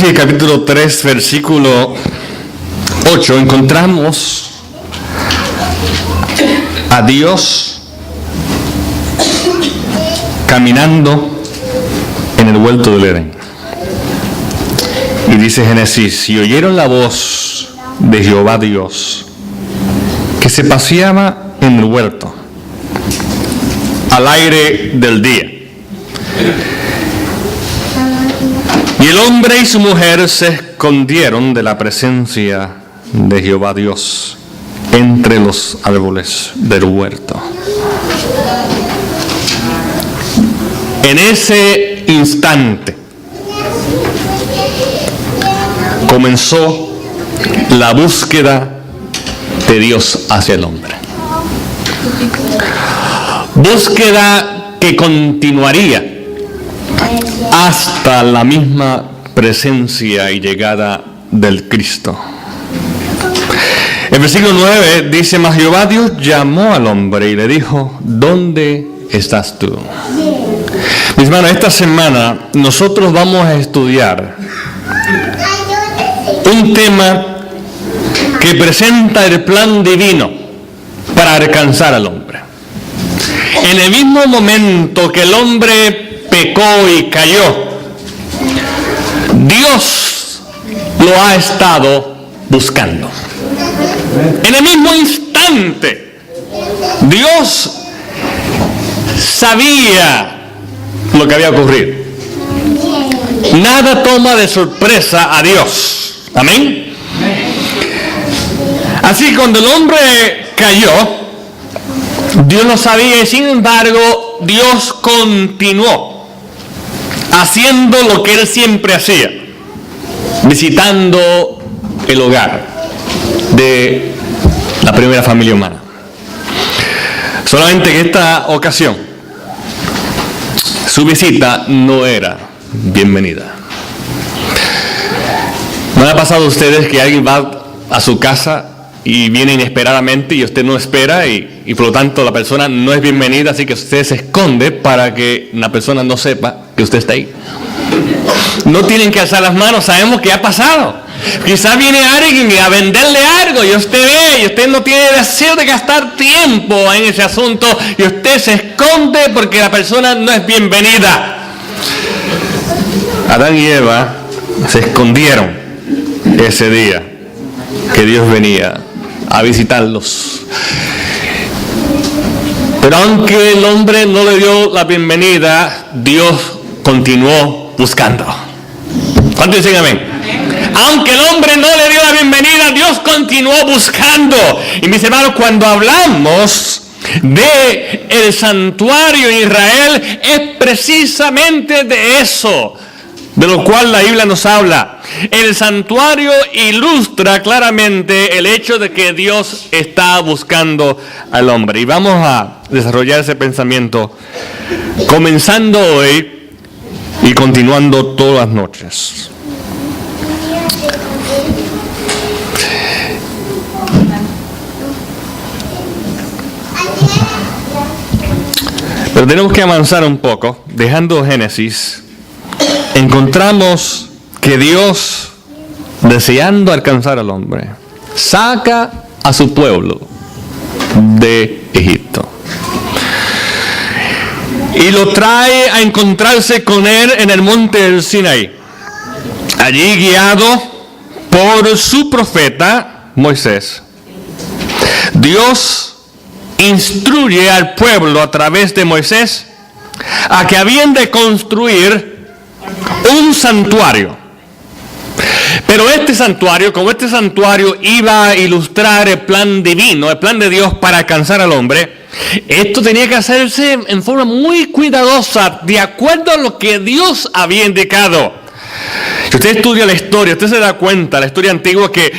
Génesis capítulo 3, versículo 8, encontramos a Dios caminando en el huerto del Edén. Y dice Génesis: y oyeron la voz de Jehová Dios, que se paseaba en el huerto, al aire del día. Y el hombre y su mujer se escondieron de la presencia de Jehová Dios entre los árboles del huerto. En ese instante comenzó la búsqueda de Dios hacia el hombre. Búsqueda que continuaría hasta la misma presencia y llegada del Cristo. El versículo 9 dice: mas Jehová Dios llamó al hombre y le dijo: ¿dónde estás tú? Mis hermanos, esta semana nosotros vamos a estudiar un tema que presenta el plan divino para alcanzar al hombre. En el mismo momento que el hombre pecó y cayó, Dios lo ha estado buscando. En el mismo instante, Dios sabía lo que había ocurrido. Nada toma de sorpresa a Dios. Amén. Así que cuando el hombre cayó, Dios lo sabía y sin embargo Dios continuó haciendo lo que Él siempre hacía, visitando el hogar de la primera familia humana. Solamente que en esta ocasión su visita no era bienvenida. ¿No le ha pasado a ustedes que alguien va a su casa y viene inesperadamente y usted no espera y por lo tanto la persona no es bienvenida, así que usted se esconde para que la persona no sepa que usted está ahí? No tienen que alzar las manos, sabemos que ha pasado. Quizás viene alguien a venderle algo y usted ve y usted no tiene deseo de gastar tiempo en ese asunto y usted se esconde porque la persona no es bienvenida. Adán y Eva se escondieron ese día que Dios venía a visitarlos. Pero aunque el hombre no le dio la bienvenida, Dios continuó buscando. ¿Cuántos dicen amén? Aunque el hombre no le dio la bienvenida, Dios continuó buscando. Y mis hermanos, cuando hablamos de el santuario en Israel, es precisamente de eso de lo cual la Biblia nos habla. El santuario ilustra claramente el hecho de que Dios está buscando al hombre. Y vamos a desarrollar ese pensamiento comenzando hoy y continuando todas las noches. Pero tenemos que avanzar un poco. Dejando Génesis, encontramos que Dios, deseando alcanzar al hombre, saca a su pueblo de Egipto y lo trae a encontrarse con él en el monte del Sinaí. Allí, guiado por su profeta Moisés, Dios instruye al pueblo a través de Moisés a que habían de construir un santuario. Pero este santuario, como este santuario iba a ilustrar el plan divino, el plan de Dios para alcanzar al hombre, esto tenía que hacerse en forma muy cuidadosa, de acuerdo a lo que Dios había indicado. Si usted estudia la historia, usted se da cuenta, la historia antigua, que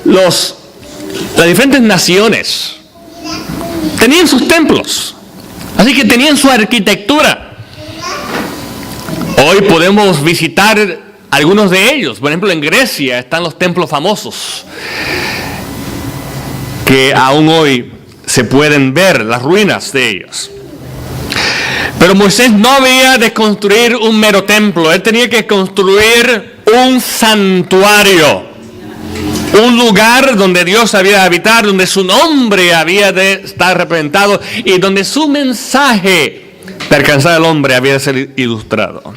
las diferentes naciones tenían sus templos, así que tenían su arquitectura. Hoy podemos visitar algunos de ellos. Por ejemplo, en Grecia están los templos famosos, que aún hoy se pueden ver las ruinas de ellos. Pero Moisés no había de construir un mero templo, él tenía que construir un santuario. Un lugar donde Dios había de habitar, donde su nombre había de estar representado y donde su mensaje de alcanzar al hombre había de ser ilustrado.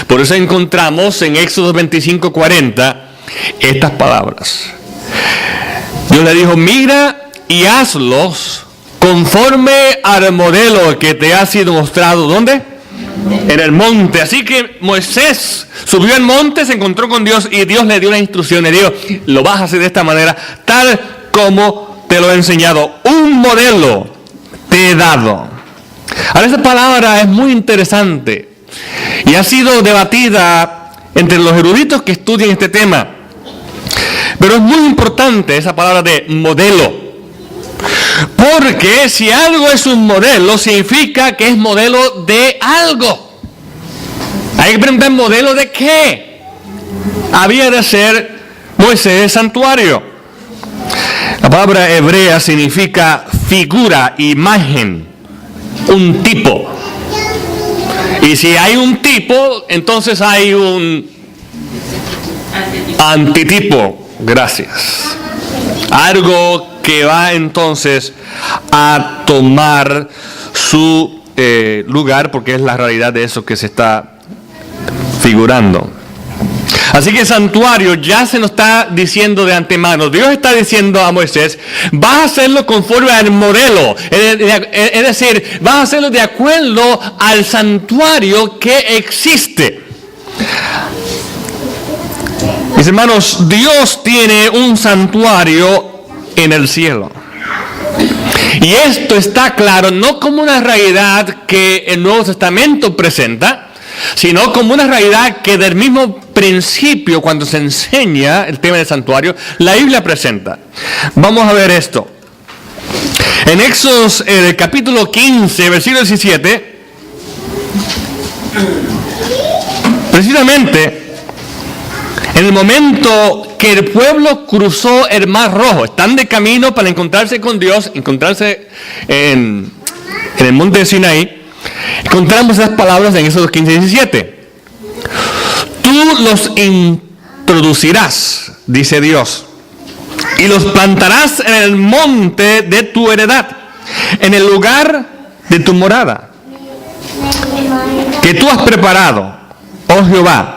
Por eso encontramos en Éxodo 25:40 estas palabras. Dios le dijo: mira y hazlos conforme al modelo que te ha sido mostrado. ¿Dónde? En el monte. Así que Moisés subió al monte, se encontró con Dios y Dios le dio una instrucción. Le dijo: lo vas a hacer de esta manera, tal como te lo he enseñado. Un modelo te he dado. Ahora, esta palabra es muy interesante y ha sido debatida entre los eruditos que estudian este tema. Pero es muy importante esa palabra de modelo. Porque si algo es un modelo, significa que es modelo de algo. Hay que preguntar: ¿modelo de qué? Había de ser Moisés el santuario. La palabra hebrea significa figura, imagen, un tipo. Y si hay un tipo, entonces hay un antitipo. Gracias. Algo que va entonces a tomar su lugar, porque es la realidad de eso que se está figurando. Así que el santuario ya se nos está diciendo de antemano. Dios está diciendo a Moisés: vas a hacerlo conforme al modelo. Es decir, vas a hacerlo de acuerdo al santuario que existe. Mis hermanos, Dios tiene un santuario en el cielo. Y esto está claro no como una realidad que el Nuevo Testamento presenta, sino como una realidad que del mismo principio, cuando se enseña el tema del santuario, la Biblia presenta. Vamos a ver esto. En Éxodo, el capítulo 15, versículo 17, precisamente en el momento que el pueblo cruzó el Mar Rojo, están de camino para encontrarse con Dios, encontrarse en el monte de Sinaí, encontramos esas palabras en Éxodo 15:17. Tú los introducirás, dice Dios, y los plantarás en el monte de tu heredad, en el lugar de tu morada, que tú has preparado, oh Jehová.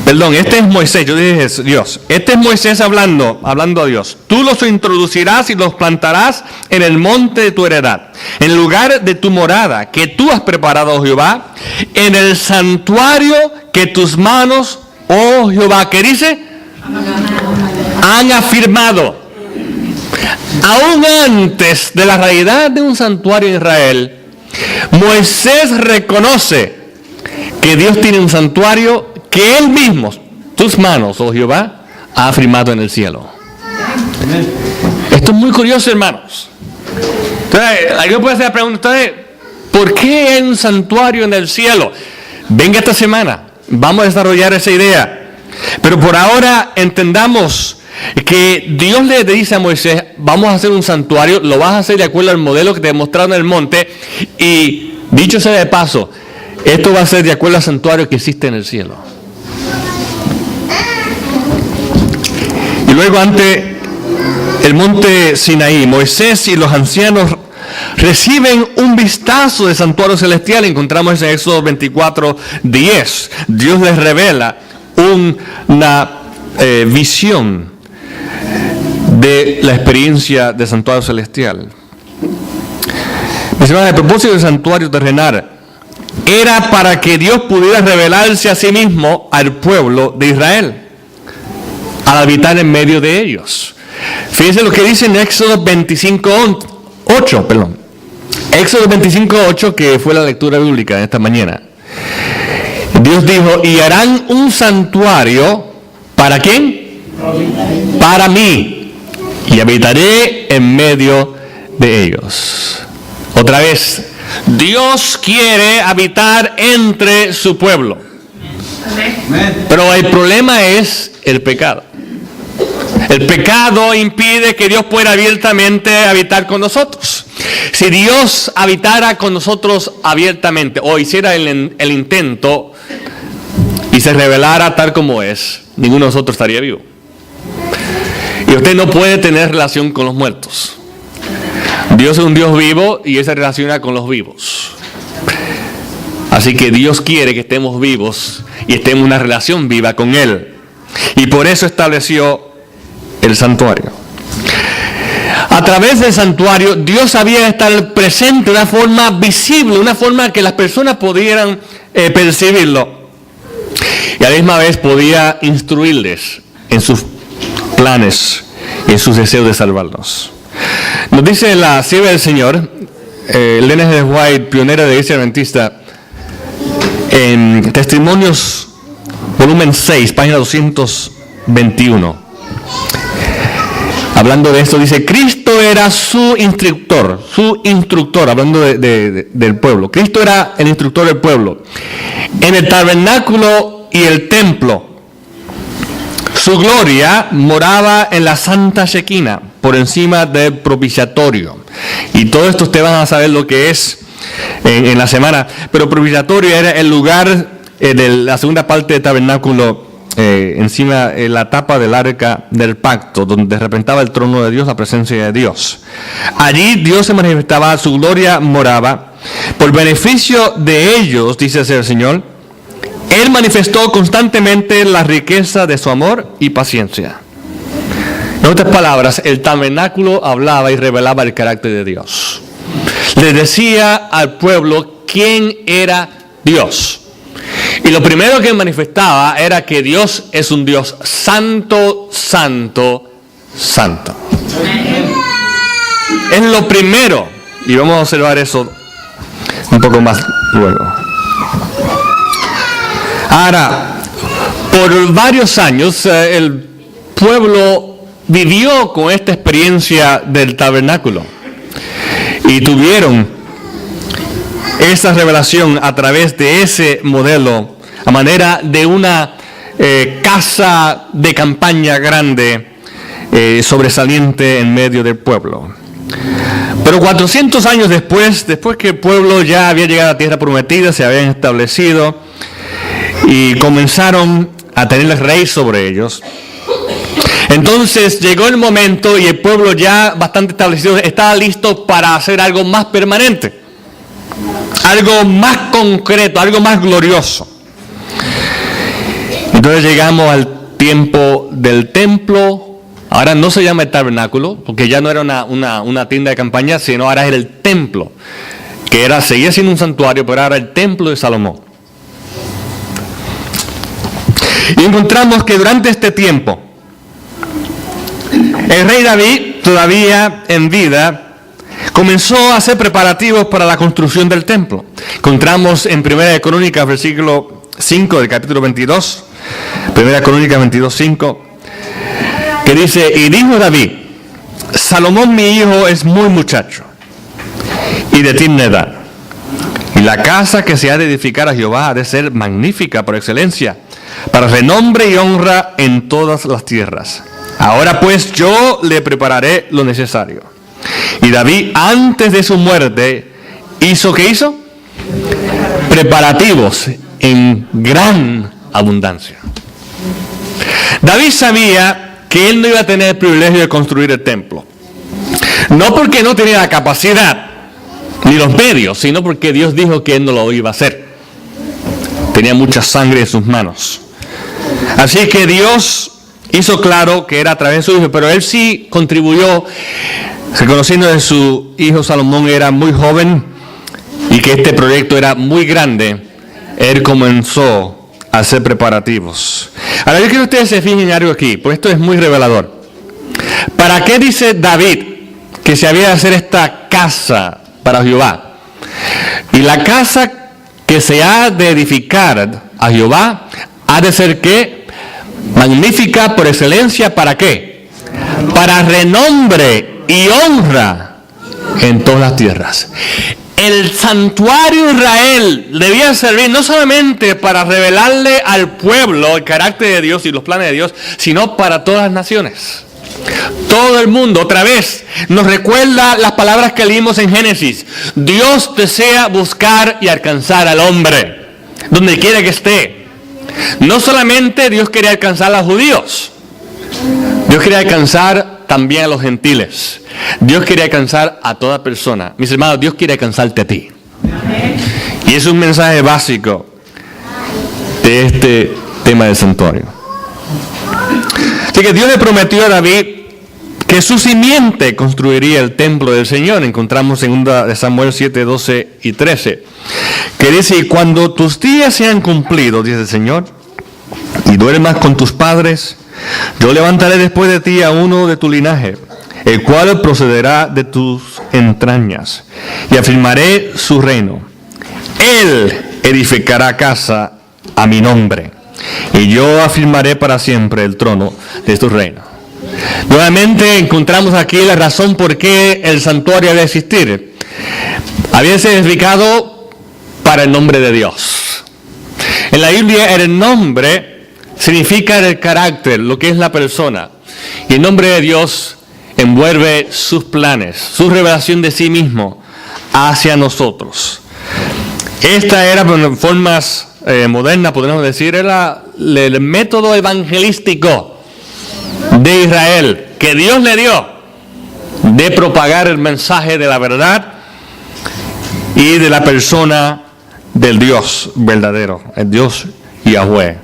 Perdón, este es Moisés, yo dije Dios. Este es Moisés hablando a Dios. Tú los introducirás y los plantarás en el monte de tu heredad, en el lugar de tu morada, que tú has preparado, oh Jehová, en el santuario que tus manos, oh Jehová, ¿qué dice? Han afirmado. Aún antes de la realidad de un santuario en Israel, Moisés reconoce que Dios tiene un santuario que Él mismo, tus manos, oh Jehová, ha afirmado en el cielo. Esto es muy curioso, hermanos. Entonces, alguien puede hacer la pregunta: ¿por qué hay un santuario en el cielo? Venga esta semana, vamos a desarrollar esa idea. Pero por ahora entendamos que Dios le dice a Moisés: vamos a hacer un santuario, lo vas a hacer de acuerdo al modelo que te he mostrado en el monte. Y dicho sea de paso, esto va a ser de acuerdo al santuario que existe en el cielo. Y luego, ante el monte Sinaí, Moisés y los ancianos reciben un vistazo del santuario celestial. Encontramos en Éxodo 24:10. Dios les revela una visión de la experiencia del santuario celestial. El propósito del santuario terrenal era para que Dios pudiera revelarse a sí mismo al pueblo de Israel, al habitar en medio de ellos. Fíjense lo que dice en Éxodo 25:8, Éxodo 25:8, que fue la lectura bíblica de esta mañana. Dios dijo: y harán un santuario, ¿para quién? Para mí, y habitaré en medio de ellos. Otra vez, Dios quiere habitar entre su pueblo. Pero el problema es el pecado. El pecado impide que Dios pueda abiertamente habitar con nosotros. Si Dios habitara con nosotros abiertamente, o hiciera el intento, y se revelara tal como es, ninguno de nosotros estaría vivo. Y usted no puede tener relación con los muertos. Dios es un Dios vivo y Él se relaciona con los vivos. Así que Dios quiere que estemos vivos y estemos en una relación viva con Él. Y por eso estableció el santuario. A través del santuario, Dios sabía estar presente de una forma visible, una forma que las personas pudieran percibirlo. Y a la misma vez podía instruirles en sus planes y en sus deseos de salvarlos. Nos dice la sierva del Señor, Elena G. White, pionera de la Iglesia Adventista, en Testimonios, volumen 6, página 221. Hablando de esto, dice, Cristo era su instructor, hablando del pueblo. Cristo era el instructor del pueblo. En el tabernáculo y el templo, su gloria moraba en la Santa Shekinah, por encima del propiciatorio. Y todo esto ustedes van a saber lo que es en la semana. Pero propiciatorio era el lugar de la segunda parte del tabernáculo, encima la tapa del arca del pacto, donde representaba el trono de Dios, la presencia de Dios. Allí Dios se manifestaba, su gloria moraba. Por beneficio de ellos, dice el Señor, Él manifestó constantemente la riqueza de su amor y paciencia. En otras palabras, el tabernáculo hablaba y revelaba el carácter de Dios. Le decía al pueblo quién era Dios. Y lo primero que manifestaba era que Dios es un Dios santo, santo, santo. Es lo primero. Y vamos a observar eso un poco más luego. Ahora, por varios años el pueblo vivió con esta experiencia del tabernáculo. Y tuvieron esa revelación a través de ese modelo, a manera de una casa de campaña grande, sobresaliente en medio del pueblo. Pero 400 años después que el pueblo ya había llegado a la tierra prometida, se habían establecido y comenzaron a tener rey sobre ellos. Entonces llegó el momento y el pueblo ya bastante establecido estaba listo para hacer algo más permanente, algo más concreto, algo más glorioso. Entonces llegamos al tiempo del templo. Ahora no se llama el tabernáculo, porque ya no era una tienda de campaña, sino ahora era el templo, que seguía siendo un santuario, pero ahora era el templo de Salomón. Y encontramos que durante este tiempo, el rey David, todavía en vida, comenzó a hacer preparativos para la construcción del templo. Encontramos en 1 Crónicas, versículo 5 del capítulo 22, 1 Crónicas 22, 5, que dice, y dijo David, Salomón mi hijo es muy muchacho y de tierna edad, y la casa que se ha de edificar a Jehová ha de ser magnífica por excelencia, para renombre y honra en todas las tierras. Ahora pues yo le prepararé lo necesario. Y David, antes de su muerte, ¿hizo qué hizo? Preparativos en gran abundancia. David sabía que él no iba a tener el privilegio de construir el templo. No porque no tenía la capacidad ni los medios, sino porque Dios dijo que él no lo iba a hacer. Tenía mucha sangre en sus manos. Así que Dios hizo claro que era a través de su hijo, pero él sí contribuyó, reconociendo que su hijo Salomón era muy joven y que este proyecto era muy grande. Él comenzó a hacer preparativos. Ahora yo quiero que ustedes se fijen en algo aquí, porque esto es muy revelador. ¿Para qué dice David que se había de hacer esta casa para Jehová? Y la casa que se ha de edificar a Jehová ha de ser ¿qué? Magnífica por excelencia. ¿Para qué? Para renombre y honra en todas las tierras. El santuario de Israel debía servir no solamente para revelarle al pueblo el carácter de Dios y los planes de Dios, sino para todas las naciones. Todo el mundo, otra vez, nos recuerda las palabras que leímos en Génesis. Dios desea buscar y alcanzar al hombre, donde quiera que esté. No solamente Dios quería alcanzar a los judíos, Dios quería alcanzar también a los gentiles. Dios quería alcanzar a toda persona. Mis hermanos, Dios quiere alcanzarte a ti. Y es un mensaje básico de este tema del santuario. Así que Dios le prometió a David que su simiente construiría el templo del Señor. Encontramos en 2 Samuel 7, 12 y 13, que dice: y cuando tus días sean cumplidos, dice el Señor, y duermas con tus padres, yo levantaré después de ti a uno de tu linaje, el cual procederá de tus entrañas, y afirmaré su reino. Él edificará casa a mi nombre, y yo afirmaré para siempre el trono de tu reino. Nuevamente encontramos aquí la razón por qué el santuario debe existir. Había sido edificado para el nombre de Dios. En la Biblia el nombre significa el carácter, lo que es la persona. Y el nombre de Dios envuelve sus planes, su revelación de sí mismo hacia nosotros. Esta era, en formas modernas, podríamos decir, era el método evangelístico de Israel, que Dios le dio, de propagar el mensaje de la verdad y de la persona del Dios verdadero, el Dios Yahweh.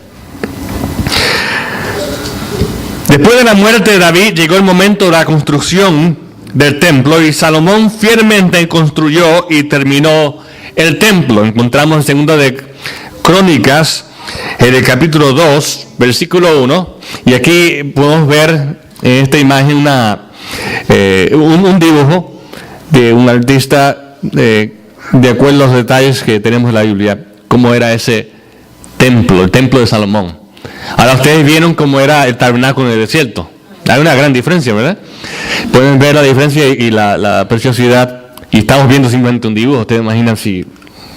Después de la muerte de David llegó el momento de la construcción del templo, y Salomón fielmente construyó y terminó el templo. Encontramos en 2 de Crónicas, en el capítulo 2, versículo 1, y aquí podemos ver en esta imagen un dibujo de un artista de acuerdo a los detalles que tenemos en la Biblia, cómo era ese templo, el templo de Salomón. Ahora ustedes vieron cómo era el tabernáculo en el desierto. Hay una gran diferencia, ¿verdad? Pueden ver la diferencia y la preciosidad, y estamos viendo simplemente un dibujo. Ustedes imaginan si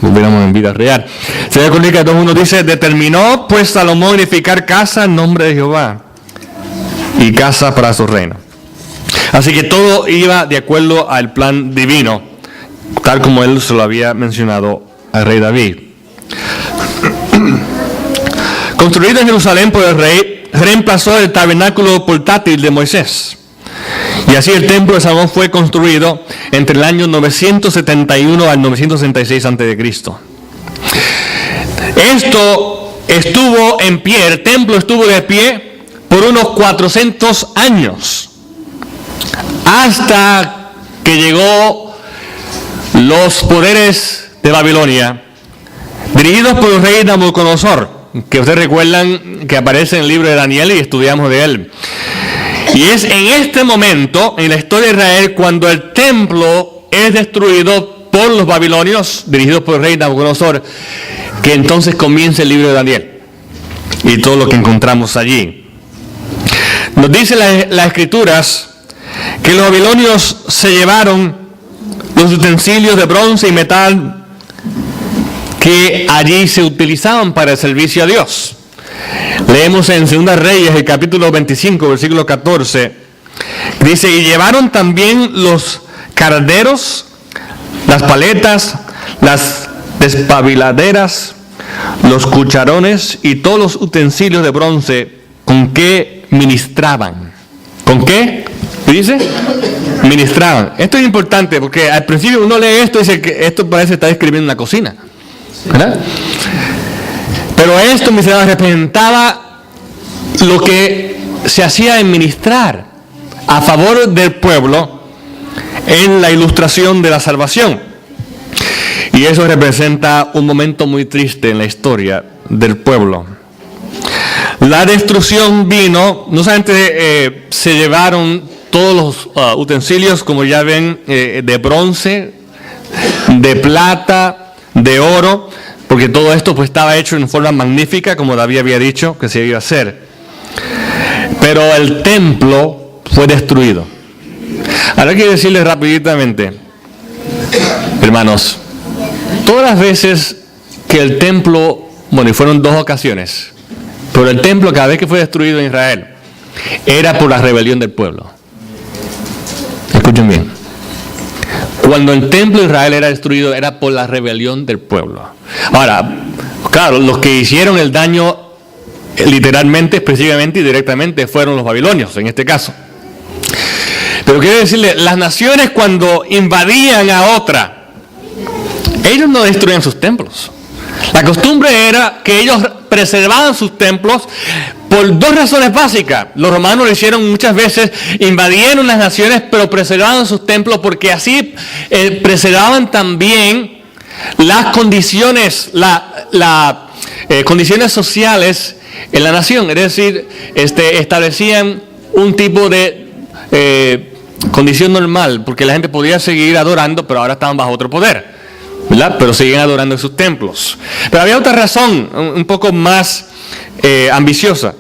lo viéramos en vida real. 2 Crónicas 2:1 dice: determinó pues Salomón edificar casa en nombre de Jehová, y casa para su reino. Así que todo iba de acuerdo al plan divino, tal como él se lo había mencionado al rey David. Construido en Jerusalén por el rey, reemplazó el tabernáculo portátil de Moisés. Y así el templo de Salomón fue construido entre el año 971 al 966 a.C. Esto estuvo en pie, el templo estuvo de pie por unos 400 años, hasta que llegó los poderes de Babilonia, dirigidos por el rey Nabucodonosor, que ustedes recuerdan que aparece en el libro de Daniel y estudiamos de él. Y es en este momento, en la historia de Israel, cuando el templo es destruido por los babilonios, dirigidos por el rey Nabucodonosor, que entonces comienza el libro de Daniel y todo lo que encontramos allí. Nos dice las escrituras que los babilonios se llevaron los utensilios de bronce y metal que allí se utilizaban para el servicio a Dios. Leemos en 2 Reyes, el capítulo 25, versículo 14, dice: y llevaron también los calderos, las paletas, las despabiladeras, los cucharones y todos los utensilios de bronce con que ministraban. ¿Con qué? ¿Qué dice? Ministraban. Esto es importante porque al principio uno lee esto y dice que esto parece estar escribiendo en una cocina, ¿verdad? Pero esto, mis hermanos, representaba lo que se hacía en ministrar a favor del pueblo en la ilustración de la salvación. Y eso representa un momento muy triste en la historia del pueblo. La destrucción vino, no solamente se llevaron todos los utensilios, como ya ven, de bronce, de plata, de oro, porque todo esto pues estaba hecho en forma magnífica, como David había dicho que se iba a hacer. Pero el templo fue destruido. Ahora quiero decirles rapiditamente, hermanos, todas las veces que el templo, bueno, y fueron 2 ocasiones, pero el templo cada vez que fue destruido en Israel, era por la rebelión del pueblo. Escuchen bien. Cuando el templo de Israel era destruido, era por la rebelión del pueblo. Ahora, claro, los que hicieron el daño literalmente, específicamente y directamente fueron los babilonios en este caso. Pero quiero decirle, las naciones cuando invadían a otra, ellos no destruían sus templos. La costumbre era que ellos preservaban sus templos por dos razones básicas. Los romanos lo hicieron muchas veces, invadieron las naciones, pero preservaban sus templos porque así preservaban también las condiciones, condiciones sociales en la nación. Es decir, establecían un tipo de condición normal, porque la gente podía seguir adorando, pero ahora estaban bajo otro poder, ¿verdad? Pero seguían adorando en sus templos. Pero había otra razón, un poco más ambiciosa,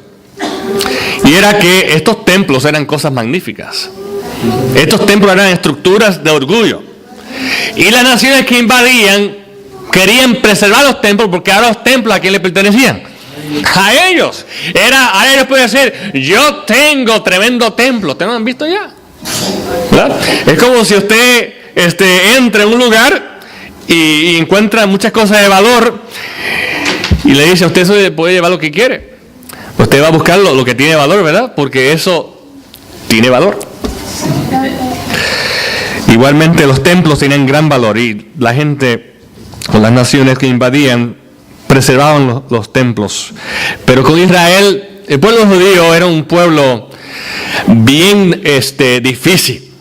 y era que estos templos eran cosas magníficas. Estos templos eran estructuras de orgullo, y las naciones que invadían querían preservar los templos, porque ahora los templos ¿a quién le pertenecían? A ellos. Ahora ellos pueden decir, yo tengo tremendo templo. ¿Ustedes lo han visto ya? ¿Verdad? Es como si usted entra en un lugar y encuentra muchas cosas de valor y le dice a usted, eso puede llevar lo que quiere. Usted va a buscar lo que tiene valor, ¿verdad? Porque eso tiene valor. Igualmente los templos tienen gran valor, y la gente o las naciones que invadían preservaban los templos. Pero con Israel, el pueblo judío era un pueblo bien difícil.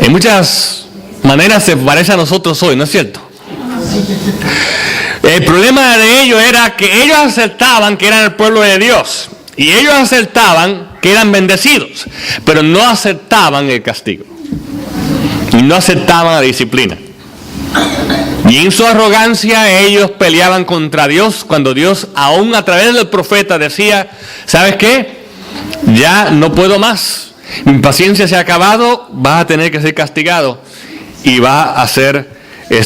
En muchas maneras se parece a nosotros hoy, ¿no es cierto? El problema de ellos era que ellos aceptaban que eran el pueblo de Dios, y ellos aceptaban que eran bendecidos, pero no aceptaban el castigo y no aceptaban la disciplina. Y en su arrogancia ellos peleaban contra Dios, cuando Dios aún a través del profeta decía, ¿sabes qué? Ya no puedo más, mi paciencia se ha acabado, vas a tener que ser castigado y vas a ser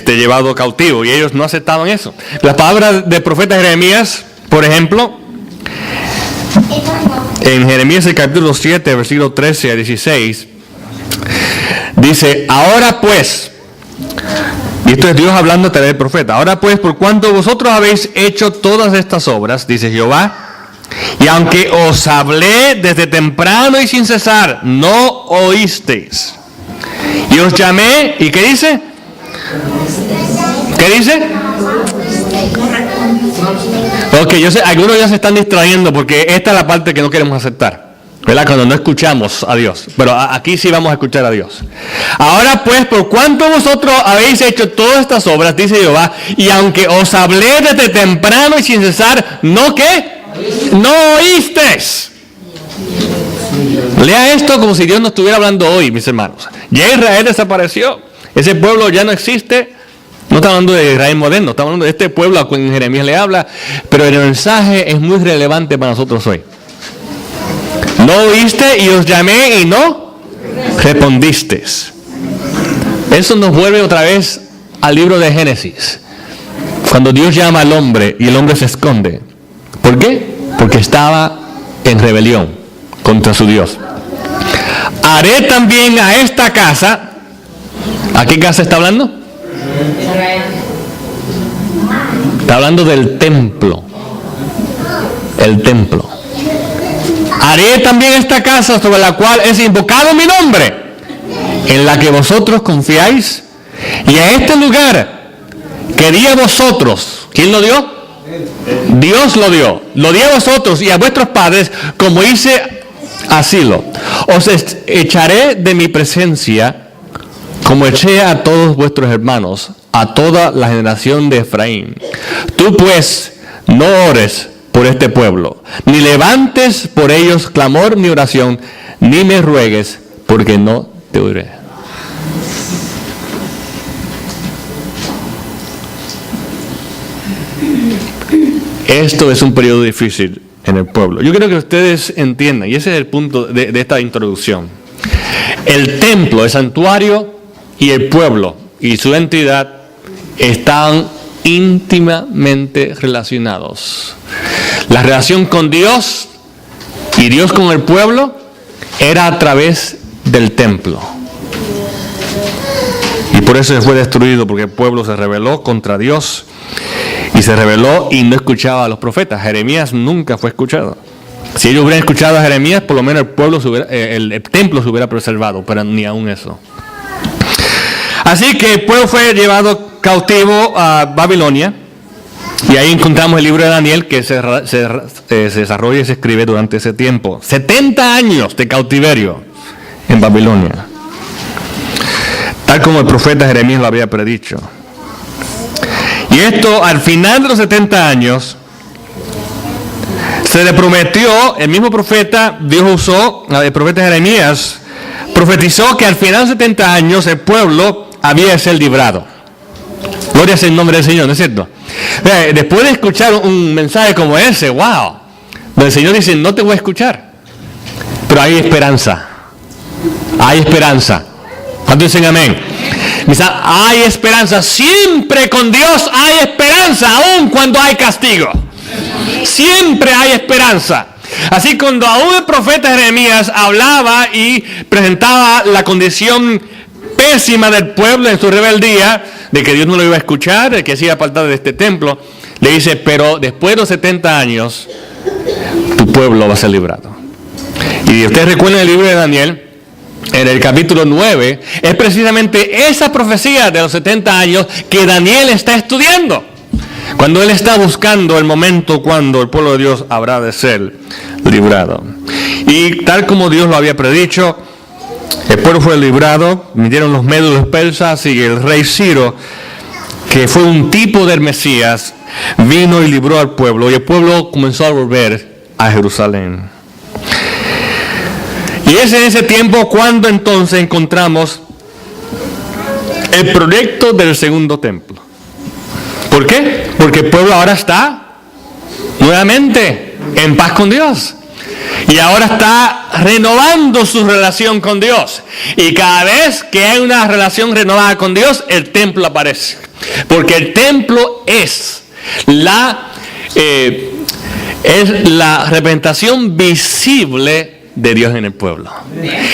llevado cautivo. Y ellos no aceptaban eso. Las palabras del profeta Jeremías, por ejemplo, en Jeremías el capítulo 7, versículo 13 a 16, dice, ahora pues, y esto es Dios hablando a través del profeta, ahora pues, por cuanto vosotros habéis hecho todas estas obras, dice Jehová, y aunque os hablé desde temprano y sin cesar, no oísteis. Y os llamé, ¿y qué dice? ¿Qué dice? Ok, yo sé, algunos ya se están distrayendo porque esta es la parte que no queremos aceptar, ¿verdad? Cuando no escuchamos a Dios. Pero aquí sí vamos a escuchar a Dios. Ahora pues, por cuanto vosotros habéis hecho todas estas obras, dice Jehová, y aunque os hablé desde temprano y sin cesar, ¿no qué? No oísteis. Lea esto como si Dios no estuviera hablando hoy, mis hermanos. Ya Israel desapareció. Ese pueblo ya no existe. No está hablando de Israel moderno, está hablando de este pueblo a quien Jeremías le habla. Pero el mensaje es muy relevante para nosotros hoy. No oíste y os llamé y no respondisteis. Eso nos vuelve otra vez al libro de Génesis, cuando Dios llama al hombre y el hombre se esconde. ¿Por qué? Porque estaba en rebelión contra su Dios. Haré también a esta casa. ¿A qué casa está hablando? Está hablando del templo. El templo. Haré también esta casa sobre la cual es invocado mi nombre, en la que vosotros confiáis, y a este lugar que di a vosotros. ¿Quién lo dio? Dios lo dio. Lo di a vosotros y a vuestros padres como hice asilo. Os echaré de mi presencia como eché a todos vuestros hermanos, a toda la generación de Efraín. Tú pues no ores por este pueblo, ni levantes por ellos clamor ni oración, ni me ruegues, porque no te oiré. Esto es un periodo difícil en el pueblo. Yo quiero que ustedes entiendan, y ese es el punto de esta introducción. El templo, el santuario y el pueblo y su entidad están íntimamente relacionados. La relación con Dios y Dios con el pueblo era a través del templo. Y por eso fue destruido, porque el pueblo se rebeló contra Dios y se rebeló y no escuchaba a los profetas. Jeremías nunca fue escuchado. Si ellos hubieran escuchado a Jeremías, por lo menos el pueblo el templo se hubiera preservado, pero ni aún eso. Así que el pueblo fue llevado cautivo a Babilonia, y ahí encontramos el libro de Daniel, que se desarrolla y se escribe durante ese tiempo. 70 años de cautiverio en Babilonia, tal como el profeta Jeremías lo había predicho. Y esto, al final de los 70 años, se le prometió, el mismo profeta, Dios usó, el profeta Jeremías, profetizó que al final de 70 años el pueblo había de ser librado. Gloria sea el nombre del Señor, ¿no es cierto? Después de escuchar un mensaje como ese, wow, el Señor dice, no te voy a escuchar, pero hay esperanza. Hay esperanza. ¿Cuántos dicen amén? Hay esperanza. Siempre con Dios hay esperanza, aun cuando hay castigo. Siempre hay esperanza. Así, cuando aún el profeta Jeremías hablaba y presentaba la condición pésima del pueblo en su rebeldía, de que Dios no lo iba a escuchar, de que se iba a apartar de este templo, le dice, pero después de los 70 años, tu pueblo va a ser librado. Y ustedes recuerdan el libro de Daniel, en el capítulo 9, es precisamente esa profecía de los 70 años que Daniel está estudiando, cuando él está buscando el momento cuando el pueblo de Dios habrá de ser librado. Y tal como Dios lo había predicho, el pueblo fue librado, vinieron los medios y los persas, y el rey Ciro, que fue un tipo del Mesías, vino y libró al pueblo, y el pueblo comenzó a volver a Jerusalén. Y es en ese tiempo cuando entonces encontramos el proyecto del segundo templo. ¿Por qué? Porque el pueblo ahora está nuevamente en paz con Dios. Y ahora está renovando su relación con Dios. Y cada vez que hay una relación renovada con Dios, el templo aparece. Porque el templo es la representación visible de Dios en el pueblo.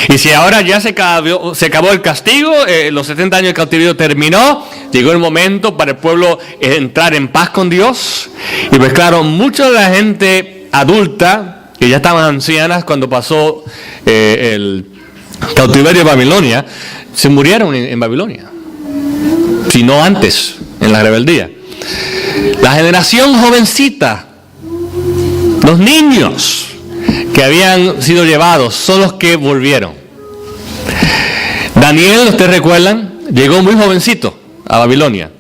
Y si ahora ya se acabó el castigo, los 70 años de cautiverio terminó, llegó el momento para el pueblo entrar en paz con Dios. Y pues claro, mucha de la gente adulta, que ya estaban ancianas cuando pasó el cautiverio de Babilonia, se murieron en Babilonia, si no antes, en la rebeldía. La generación jovencita, los niños que habían sido llevados, son los que volvieron. Daniel, ustedes recuerdan, llegó muy jovencito a Babilonia.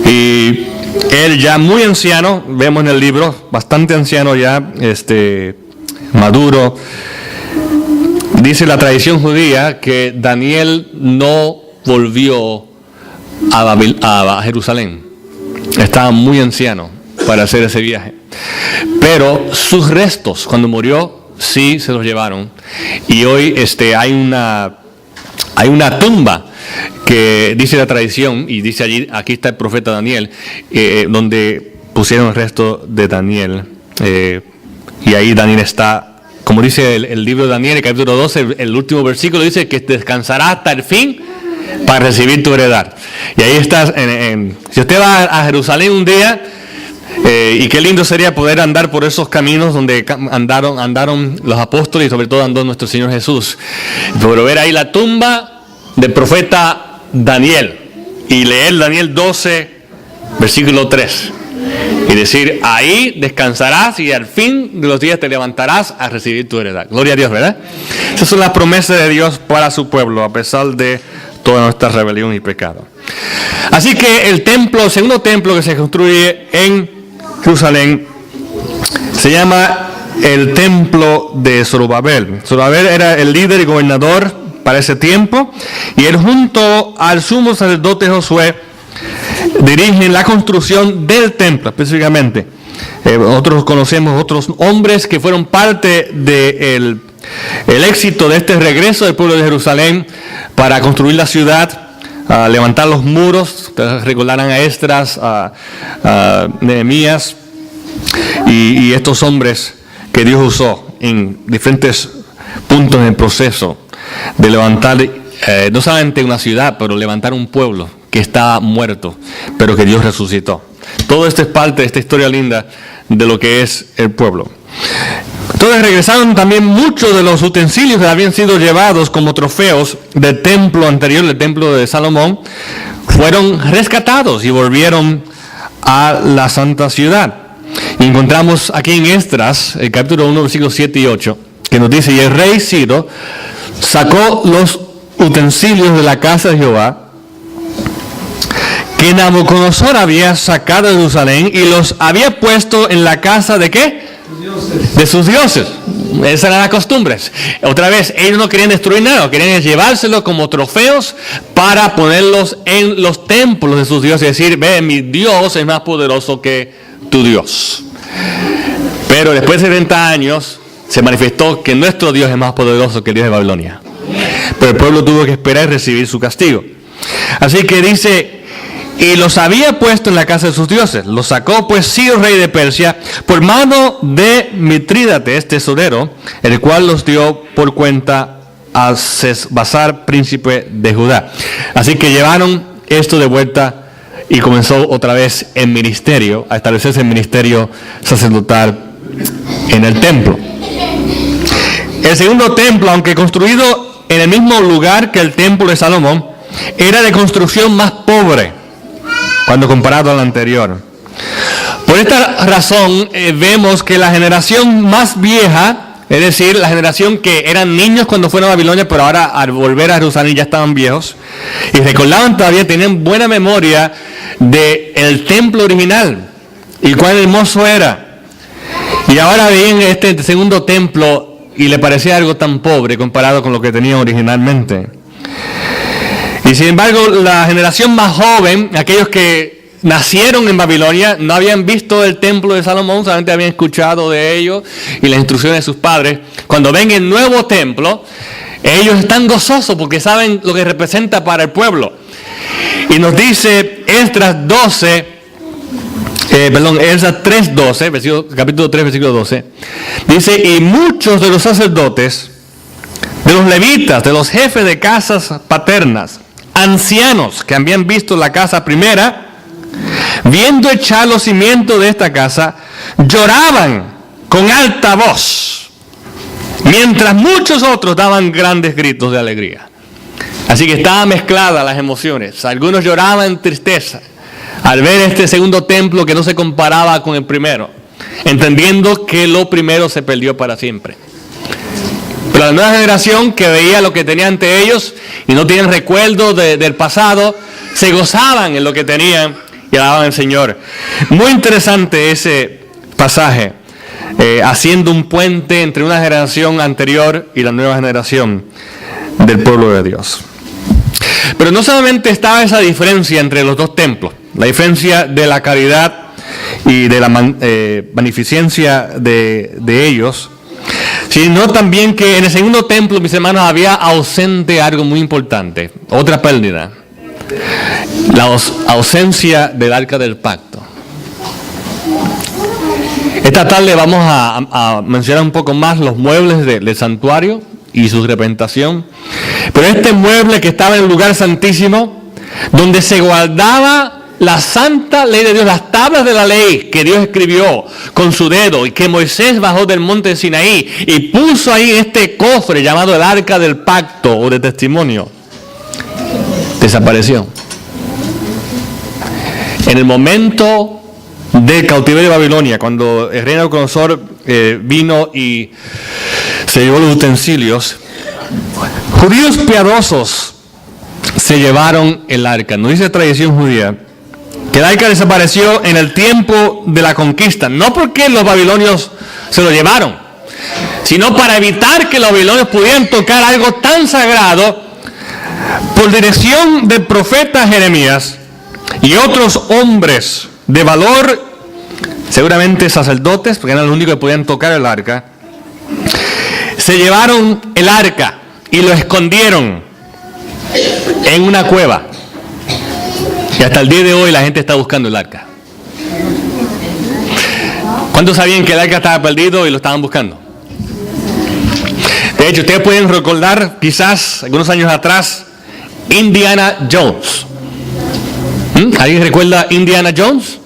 Y él ya muy anciano, vemos en el libro, bastante anciano ya, maduro. Dice la tradición judía que Daniel no volvió a Jerusalén. Estaba muy anciano para hacer ese viaje. Pero sus restos, cuando murió, sí se los llevaron. Y hoy hay una tumba que dice la tradición, y dice allí, aquí está el profeta Daniel, donde pusieron el resto de Daniel. Y ahí Daniel está, como dice el libro de Daniel, el capítulo 12, el último versículo dice que descansará hasta el fin para recibir tu heredad. Y ahí estás, si usted va a Jerusalén un día, y qué lindo sería poder andar por esos caminos donde andaron los apóstoles, y sobre todo andó nuestro Señor Jesús, pero ver ahí la tumba del profeta Daniel y leer Daniel 12, versículo 3, y decir, ahí descansarás y al fin de los días te levantarás a recibir tu heredad. Gloria a Dios, ¿verdad? Esas son las promesas de Dios para su pueblo, a pesar de toda nuestra rebelión y pecado. Así que el segundo templo que se construye en Jerusalén, se llama el templo de Zorobabel. Zorobabel era el líder y gobernador para ese tiempo, y él junto al sumo sacerdote Josué dirigen la construcción del templo específicamente. Nosotros conocemos otros hombres que fueron parte del éxito de este regreso del pueblo de Jerusalén para construir la ciudad, a levantar los muros. Ustedes recordarán a Esdras, a Nehemías y estos hombres que Dios usó en diferentes puntos en el proceso de levantar no solamente una ciudad, pero levantar un pueblo que estaba muerto, pero que Dios resucitó. todo esto es parte de esta historia linda de lo que es el pueblo. Entonces regresaron también muchos de los utensilios que habían sido llevados como trofeos del templo anterior, del templo de Salomón, fueron rescatados y volvieron a la santa ciudad. Y encontramos aquí en Esdras, el capítulo 1, versículos 7 y 8, que nos dice: y el rey Ciro sacó los utensilios de la casa de Jehová que Nabucodonosor había sacado de Jerusalén y los había puesto en la casa de ¿qué? De sus dioses. Esas eran las costumbres. Otra vez, ellos no querían destruir nada, querían llevárselos como trofeos para ponerlos en los templos de sus dioses y decir: ve, mi Dios es más poderoso que tu Dios. Pero después de 70 años se manifestó que nuestro Dios es más poderoso que el Dios de Babilonia. Pero el pueblo tuvo que esperar y recibir su castigo. Así que dice: y los había puesto en la casa de sus dioses. Los sacó pues Ciro, rey de Persia, por mano de Mitrídates, tesorero, el cual los dio por cuenta a Sesbazar, príncipe de Judá. Así que llevaron esto de vuelta y comenzó otra vez el ministerio, a establecerse el ministerio sacerdotal en el templo. El segundo templo, aunque construido en el mismo lugar que el templo de Salomón, era de construcción más pobre cuando comparado al anterior. Por esta razón vemos que la generación más vieja, es decir, la generación que eran niños cuando fueron a Babilonia, pero ahora al volver a Jerusalén ya estaban viejos, y recordaban todavía, tenían buena memoria del templo original y cuán hermoso era. Y ahora veían este segundo templo y le parecía algo tan pobre comparado con lo que tenían originalmente. Y sin embargo, la generación más joven, aquellos que nacieron en Babilonia, no habían visto el templo de Salomón, solamente habían escuchado de ello y las instrucciones de sus padres. Cuando ven el nuevo templo, ellos están gozosos porque saben lo que representa para el pueblo. Y nos dice Esdras 3:12, capítulo 3, versículo 12, dice: y muchos de los sacerdotes, de los levitas, de los jefes de casas paternas, ancianos que habían visto la casa primera, viendo echar los cimientos de esta casa, lloraban con alta voz, mientras muchos otros daban grandes gritos de alegría. Así que estaban mezcladas las emociones. Algunos lloraban en tristeza al ver este segundo templo que no se comparaba con el primero, entendiendo que lo primero se perdió para siempre. Pero la nueva generación que veía lo que tenía ante ellos y no tienen recuerdo del pasado, se gozaban en lo que tenían y alababan al Señor. Muy interesante ese pasaje, haciendo un puente entre una generación anterior y la nueva generación del pueblo de Dios. Pero no solamente estaba esa diferencia entre los dos templos, la diferencia de la caridad y de la magnificencia de ellos, sino también que en el segundo templo, mis hermanos, había ausente algo muy importante, otra pérdida: la ausencia del arca del pacto. Esta tarde vamos a mencionar un poco más los muebles del santuario y su representación. Pero este mueble que estaba en el lugar santísimo, donde se guardaba la santa ley de Dios, las tablas de la ley que Dios escribió con su dedo y que Moisés bajó del monte de Sinaí y puso ahí este cofre llamado el arca del pacto o de testimonio, desapareció. En el momento del cautiverio de Babilonia, cuando el rey Nabucodonosor vino y se llevó los utensilios, judíos piadosos se llevaron el arca. Nos dice la tradición judía que el arca desapareció en el tiempo de la conquista, no porque los babilonios se lo llevaron, sino para evitar que los babilonios pudieran tocar algo tan sagrado. Por dirección del profeta Jeremías y otros hombres de valor, seguramente sacerdotes, porque eran los únicos que podían tocar el arca, se llevaron el arca y lo escondieron en una cueva. Y hasta el día de hoy la gente está buscando el arca. ¿Cuántos sabían que el arca estaba perdido y lo estaban buscando? De hecho, ustedes pueden recordar, quizás, algunos años atrás, Indiana Jones. ¿Alguien recuerda Indiana Jones?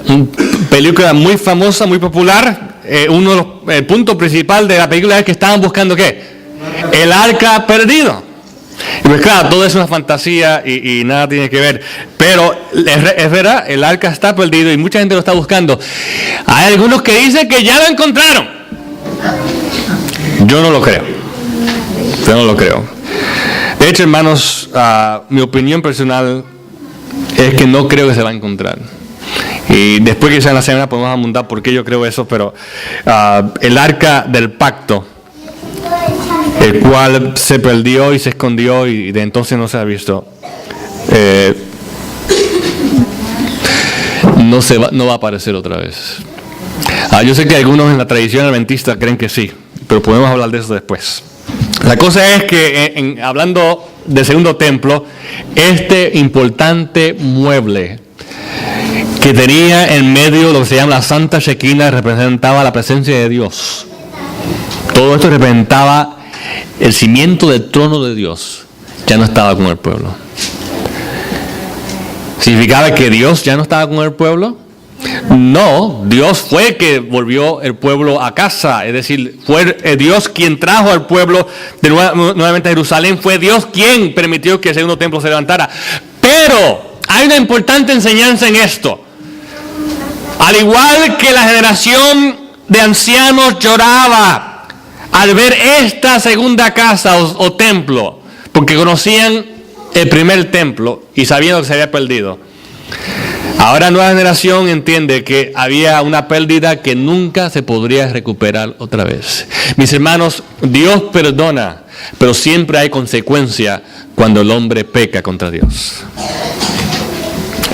Una película muy famosa, muy popular. El punto principal de la película es que estaban buscando ¿qué? El arca perdido. Y pues claro, todo es una fantasía y nada tiene que ver. Pero es verdad, el arca está perdido y mucha gente lo está buscando. Hay algunos que dicen que ya lo encontraron. Yo no lo creo. Yo no lo creo. De hecho, hermanos, mi opinión personal es que no creo que se va a encontrar. Y después que sea en la semana podemos abundar por qué yo creo eso, pero el arca del pacto, el cual se perdió y se escondió y de entonces no se ha visto, no va a aparecer otra vez. Yo sé que algunos en la tradición adventista creen que sí, pero podemos hablar de eso después. La cosa es que hablando del segundo templo, este importante mueble que tenía en medio lo que se llama la Santa Shekinah representaba la presencia de Dios. Todo esto representaba el cimiento del trono de Dios. Ya no estaba con el pueblo. ¿Significaba que Dios ya no estaba con el pueblo? No, Dios fue el que volvió el pueblo a casa. Es decir, fue Dios quien trajo al pueblo nuevamente a Jerusalén. Fue Dios quien permitió que el segundo templo se levantara. Pero hay una importante enseñanza en esto. Al igual que la generación de ancianos lloraba al ver esta segunda casa o templo, porque conocían el primer templo y sabían que se había perdido. Ahora la nueva generación entiende que había una pérdida que nunca se podría recuperar otra vez. Mis hermanos, Dios perdona, pero siempre hay consecuencia cuando el hombre peca contra Dios.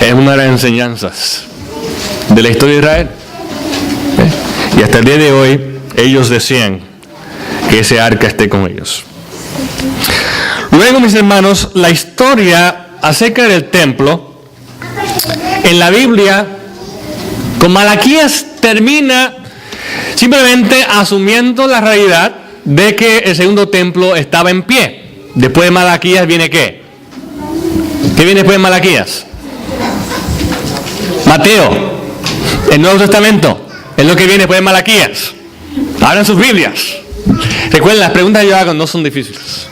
Es una de las enseñanzas de la historia de Israel. Y hasta el día de hoy, ellos desean que ese arca esté con ellos. Luego, mis hermanos, la historia acerca del templo en la Biblia, con Malaquías, termina simplemente asumiendo la realidad de que el segundo templo estaba en pie. Después de Malaquías viene ¿qué? ¿Qué viene después de Malaquías? Mateo, el Nuevo Testamento, es lo que viene después de Malaquías. Abran sus Biblias. Recuerden, las preguntas que yo hago no son difíciles.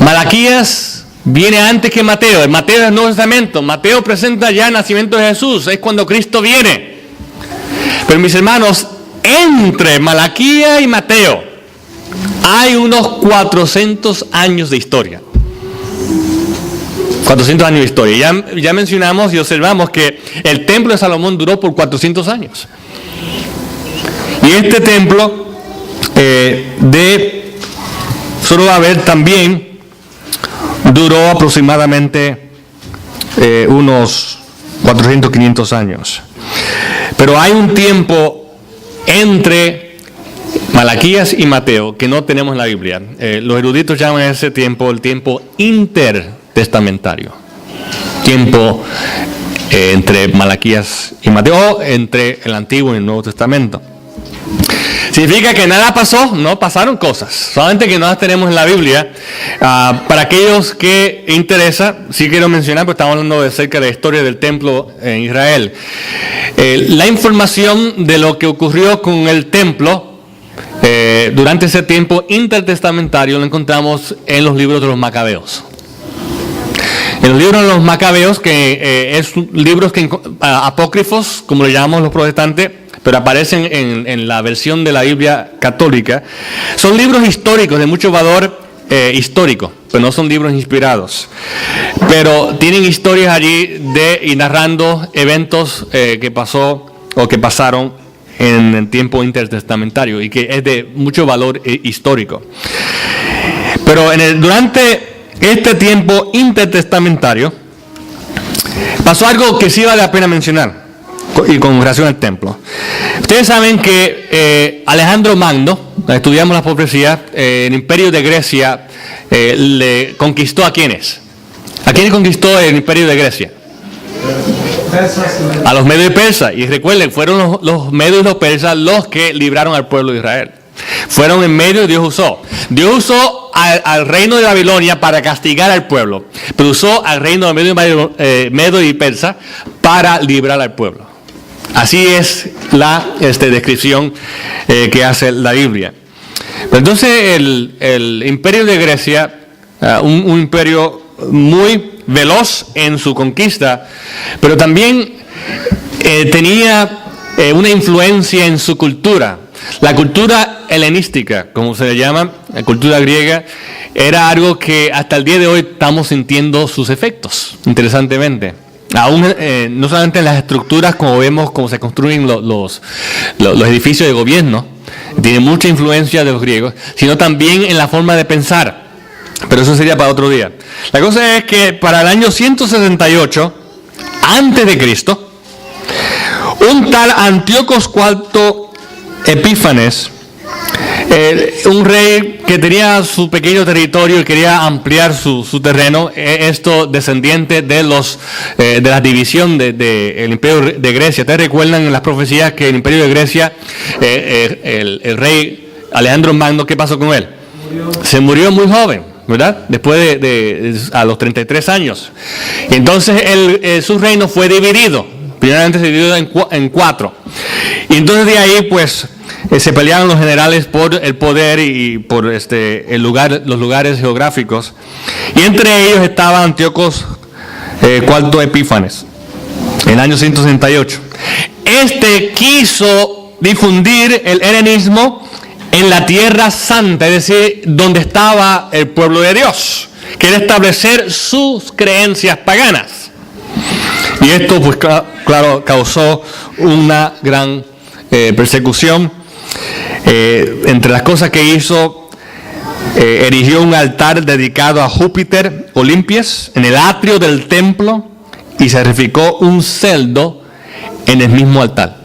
Malaquías viene antes que Mateo. El Mateo es el Nuevo Testamento. Mateo presenta ya el nacimiento de Jesús. Es cuando Cristo viene. Pero mis hermanos, entre Malaquías y Mateo hay unos 400 años de historia. 400 años de historia. Ya mencionamos y observamos que el templo de Salomón duró por 400 años. Y este templo de Zorobabel también duró aproximadamente unos 400, 500 años. Pero hay un tiempo entre Malaquías y Mateo que no tenemos en la Biblia. Los eruditos llaman a ese tiempo el tiempo intertestamentario. Tiempo entre Malaquías y Mateo, o entre el Antiguo y el Nuevo Testamento. ¿Significa que nada pasó? No, pasaron cosas, solamente que no las tenemos en la Biblia. Para aquellos que interesa, sí quiero mencionar, porque estamos hablando acerca de la historia del templo en Israel. La información de lo que ocurrió con el templo durante ese tiempo intertestamentario lo encontramos en los libros de los Macabeos. En los libros de los Macabeos, que es libros apócrifos, como le llamamos los protestantes, pero aparecen en la versión de la Biblia católica, son libros históricos de mucho valor histórico, pero no son libros inspirados. Pero tienen historias allí y narrando eventos que pasó o que pasaron en el tiempo intertestamentario y que es de mucho valor histórico. Pero durante este tiempo intertestamentario pasó algo que sí vale la pena mencionar. Y con relación al templo. Ustedes saben que Alejandro Magno, estudiamos la profecía, el imperio de Grecia le conquistó ¿a quiénes? ¿A quiénes conquistó el imperio de Grecia? A los medios y persas. Y recuerden, fueron los medios y los persas los que libraron al pueblo de Israel. fueron en medio y Dios usó. Dios usó al reino de Babilonia para castigar al pueblo, pero usó al reino de Medo y Persa para librar al pueblo. Así es la descripción que hace la Biblia. Pero entonces el imperio de Grecia, un imperio muy veloz en su conquista, pero también tenía una influencia en su cultura. La cultura helenística, como se le llama, la cultura griega, era algo que hasta el día de hoy estamos sintiendo sus efectos, interesantemente. Aún no solamente en las estructuras, como vemos cómo se construyen los edificios de gobierno, tiene mucha influencia de los griegos, sino también en la forma de pensar. Pero eso sería para otro día. La cosa es que para el año 168 antes de Cristo, un tal Antíocos IV Epífanes, un rey que tenía su pequeño territorio y quería ampliar su terreno, esto descendiente de la división del imperio de Grecia. ¿Ustedes recuerdan en las profecías que el imperio de Grecia, el rey Alejandro Magno, qué pasó con él? Se murió muy joven, ¿verdad? Después a los 33 años. Entonces su reino fue dividido. Primeramente se dividió en 4. Y entonces de ahí pues se pelearon los generales por el poder y por los lugares geográficos. Y entre ellos estaba Antíocos IV Epífanes, en el año 168. Este quiso difundir el helenismo en la Tierra Santa, es decir, donde estaba el pueblo de Dios. Quiere establecer sus creencias paganas. Y esto, pues claro, causó una gran persecución. Entre las cosas que hizo, erigió un altar dedicado a Júpiter, Olimpias, en el atrio del templo y sacrificó un cerdo en el mismo altar.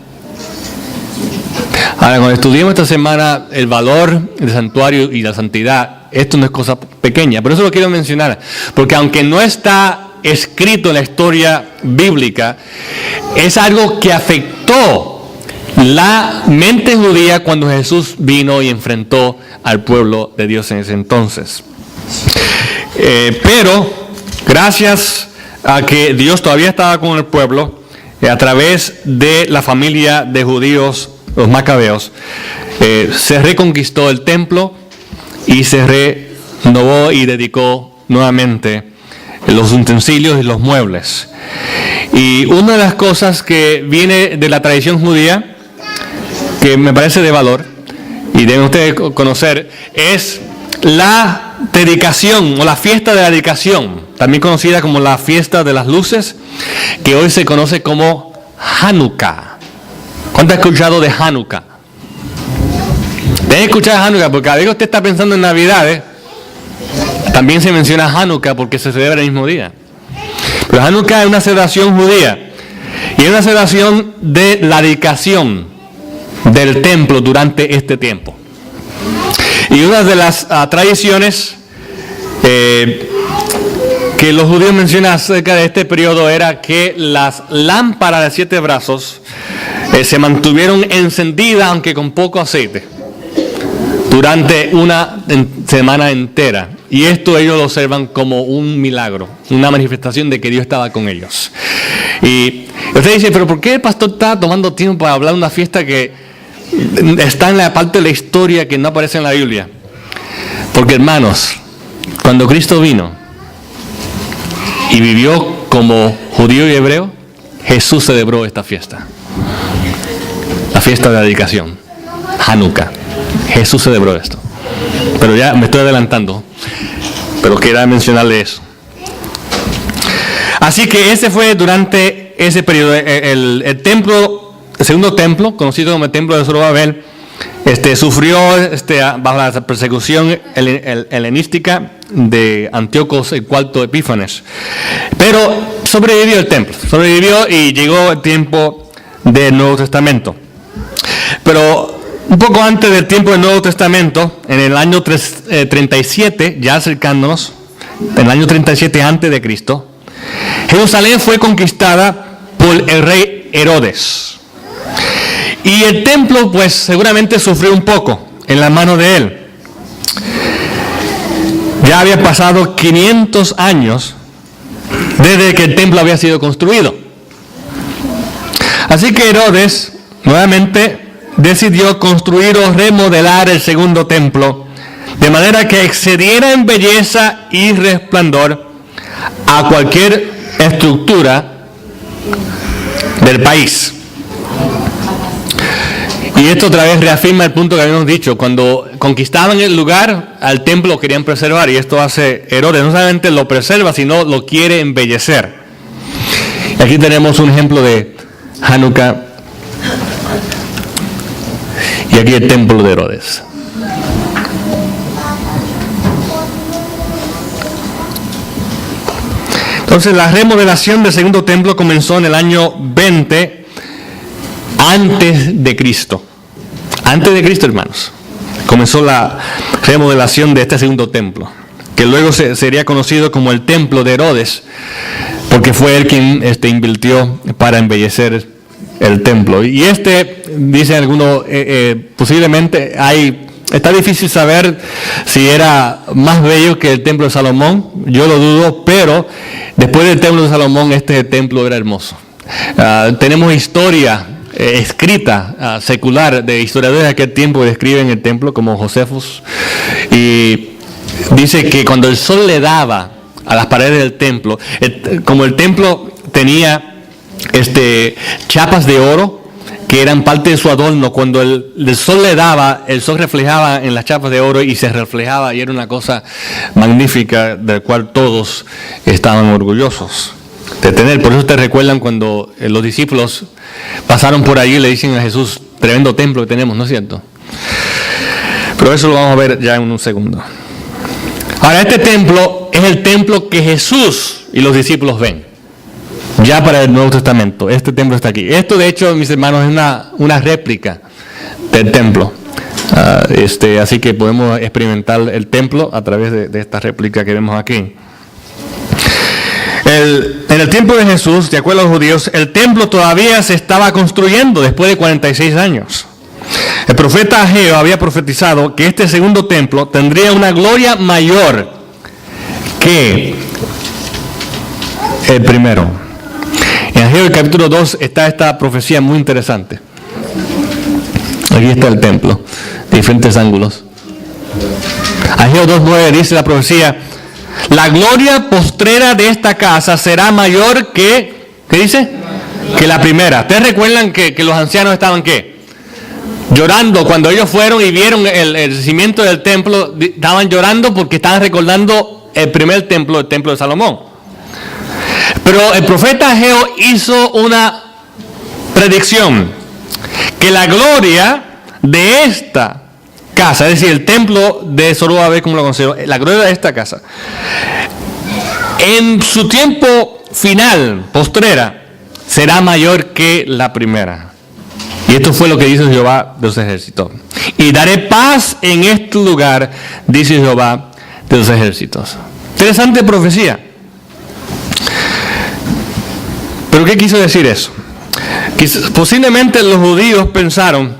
Ahora, cuando estudiamos esta semana el valor del santuario y la santidad, esto no es cosa pequeña, por eso lo quiero mencionar, porque aunque no está escrito en la historia bíblica, es algo que afectó la mente judía cuando Jesús vino y enfrentó al pueblo de Dios en ese entonces. Pero gracias a que Dios todavía estaba con el pueblo, a través de la familia de judíos, los macabeos, se reconquistó el templo y se renovó y dedicó nuevamente los utensilios y los muebles. Y una de las cosas que viene de la tradición judía, que me parece de valor, y deben ustedes conocer, es la dedicación o la fiesta de la dedicación, también conocida como la fiesta de las luces, que hoy se conoce como Hanukkah. ¿Cuánto ha escuchado de Hanukkah? Deben escuchar Hanukkah porque cada vez que usted está pensando en Navidades, también se menciona Hanukkah porque se celebra el mismo día. Pero Hanukkah es una celebración judía y es una celebración de la dedicación del templo durante este tiempo. Y una de las tradiciones que los judíos mencionan acerca de este periodo era que las lámparas de 7 brazos se mantuvieron encendidas, aunque con poco aceite, durante una semana entera. Y esto ellos lo observan como un milagro, una manifestación de que Dios estaba con ellos. Y usted dice, pero ¿por qué el pastor está tomando tiempo para hablar de una fiesta que está en la parte de la historia que no aparece en la Biblia? Porque, hermanos, cuando Cristo vino y vivió como judío y hebreo, Jesús celebró esta fiesta. La fiesta de la dedicación, Hanukkah. Jesús celebró esto. Pero ya me estoy adelantando, pero quería mencionarle eso. Así que ese fue durante ese periodo. El templo, el segundo templo, conocido como el templo de Zorobabel, sufrió bajo la persecución helenística de Antíocos IV Epífanes. Pero sobrevivió el templo, sobrevivió y llegó el tiempo del Nuevo Testamento. Pero un poco antes del tiempo del Nuevo Testamento, en el año 37, ya acercándonos, en el año 37 antes de Cristo, Jerusalén fue conquistada por el rey Herodes. Y el templo, pues, seguramente sufrió un poco. en la mano de él. Ya había pasado 500 años desde que el templo había sido construido. Así que Herodes nuevamente decidió construir o remodelar el segundo templo de manera que excediera en belleza y resplandor a cualquier estructura del país. Y esto otra vez reafirma el punto que habíamos dicho: cuando conquistaban el lugar, al templo lo querían preservar, y esto hace Herodes. No solamente lo preserva, sino lo quiere embellecer. Y aquí tenemos un ejemplo de Hanukkah, y aquí el templo de Herodes. Entonces la remodelación del segundo templo comenzó en el año 20 antes de Cristo. Antes de Cristo, hermanos, comenzó la remodelación de este segundo templo, que luego sería conocido como el templo de Herodes, porque fue él quien invirtió para embellecer el templo. Y dicen algunos, posiblemente está difícil saber si era más bello que el templo de Salomón. Yo lo dudo, pero después del templo de Salomón, este templo era hermoso. Tenemos historia escrita, secular, de historiadores de aquel tiempo que describen el templo, como Josefus, y dice que cuando el sol le daba a las paredes del templo, como el templo tenía chapas de oro que eran parte de su adorno, cuando el sol le daba, el sol reflejaba en las chapas de oro y se reflejaba, y era una cosa magnífica del cual todos estaban orgullosos de tener. Por eso te recuerdan cuando los discípulos pasaron por allí y le dicen a Jesús: tremendo templo que tenemos, ¿no es cierto? Pero eso lo vamos a ver ya en un segundo. Ahora, este templo es el templo que Jesús y los discípulos ven ya para el Nuevo Testamento. Este templo está aquí. Esto, de hecho, mis hermanos, es una réplica del templo. Así que podemos experimentar el templo a través de esta réplica que vemos aquí. En el tiempo de Jesús, de acuerdo a los judíos, el templo todavía se estaba construyendo después de 46 años. El profeta Ageo había profetizado que este segundo templo tendría una gloria mayor que el primero. En Ageo, el capítulo 2, está esta profecía muy interesante. Aquí está el templo, de diferentes ángulos. Ageo 2:9 dice la profecía: la gloria postrera de esta casa será mayor que, ¿qué dice? Que la primera. ¿Ustedes recuerdan que los ancianos estaban qué? Llorando cuando ellos fueron y vieron el cimiento del templo. Estaban llorando porque estaban recordando el primer templo, el templo de Salomón. Pero el profeta Ageo hizo una predicción: que la gloria de esta casa, es decir, el templo de Zorobabel, como lo considero, la gloria de esta casa, en su tiempo final, postrera, será mayor que la primera. Y esto fue lo que dice Jehová de los ejércitos: y daré paz en este lugar, dice Jehová de los ejércitos. Interesante profecía. ¿Pero qué quiso decir eso? Posiblemente los judíos pensaron